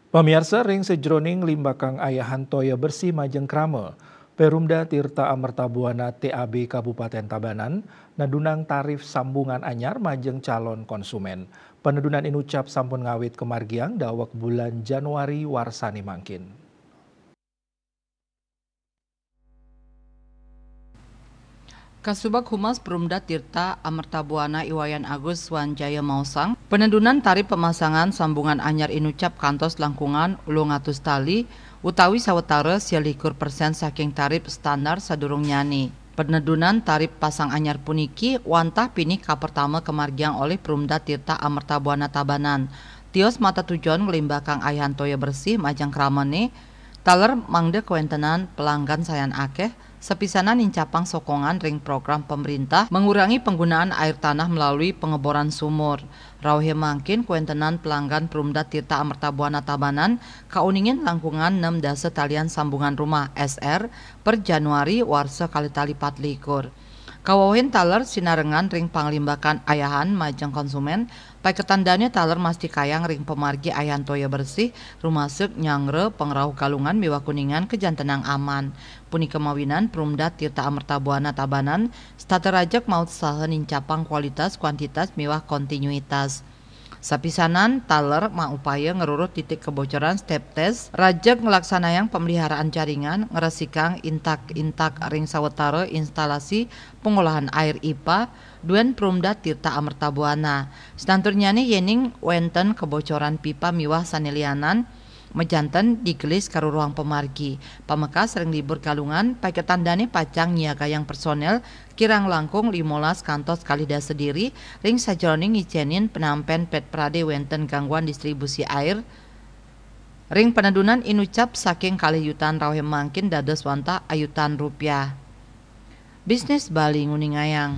Pamirsa ring sejroning limbakang ayahan toya bersih majeng krame. Perumda Tirta Amerta Buana TAB Kabupaten Tabanan, nadunang tarif sambungan anyar majeng calon konsumen. Penedunan inucap sampun ngawit kemargiang dawak bulan Januari warsani mangkin. Kasubag Humas Perumda Tirta Amerta Buana Iwayan Agus Wanjaya Mausang, penendunan tarif pemasangan sambungan anyar inucap kantos langkungan 800 tali utawi sawetara 21% saking tarif standar sadurung nyani. Penedunan tarif pasang anyar puniki wantah pinih ka pertama kemargiang oleh Perumda Tirta Amerta Buana Tabanan. Tios mata tujuan ngelimbakang ayahan toya bersih majang kramane taler mangde kewentenan pelanggan sayan akeh sepisanan incapang sokongan ring program pemerintah mengurangi penggunaan air tanah melalui pengeboran sumur. Rauhe mangkin kuentenan pelanggan Perumda Tirta Amerta Buana Tabanan kauningin langkungan 6 dasa talian sambungan rumah SR per Januari warsa kali tali 24. Kawahin taler sinarengan ring panglimbakan ayahan majeng konsumen pai ketandanya taler masti kayang ring pemargi ayahan toya bersih rumasuk nyangre pengrauh galungan miwa kuningan kejantenang aman puni kemawinan Perumda Tirta Amerta Buana Tabanan staterajak maut saha nincapang kualitas kuantitas miwah kontinuitas. Sapisanan taler upaya ngerurut titik kebocoran step test rajak ngelaksanayang pemeliharaan jaringan ngeresikang intak ring sawetara instalasi pengolahan air IPA duen Perumda Tirta Amerta Buana. Sedanturnyane yening wenten kebocoran pipa miwah sanilianan mejanten digelis karo ruang pemargi. Pameka sering libur galungan pai ketandane pacang nyiagayang personel kirang langkung 15 kantos kalida sediri ring sajroning ngicenin penampen pet prade wenten gangguan distribusi air. Ring penedunan inucap saking kaliyutan raweh mangkin dados wanta ayutan rupiah. Bisnis Bali nguningayang.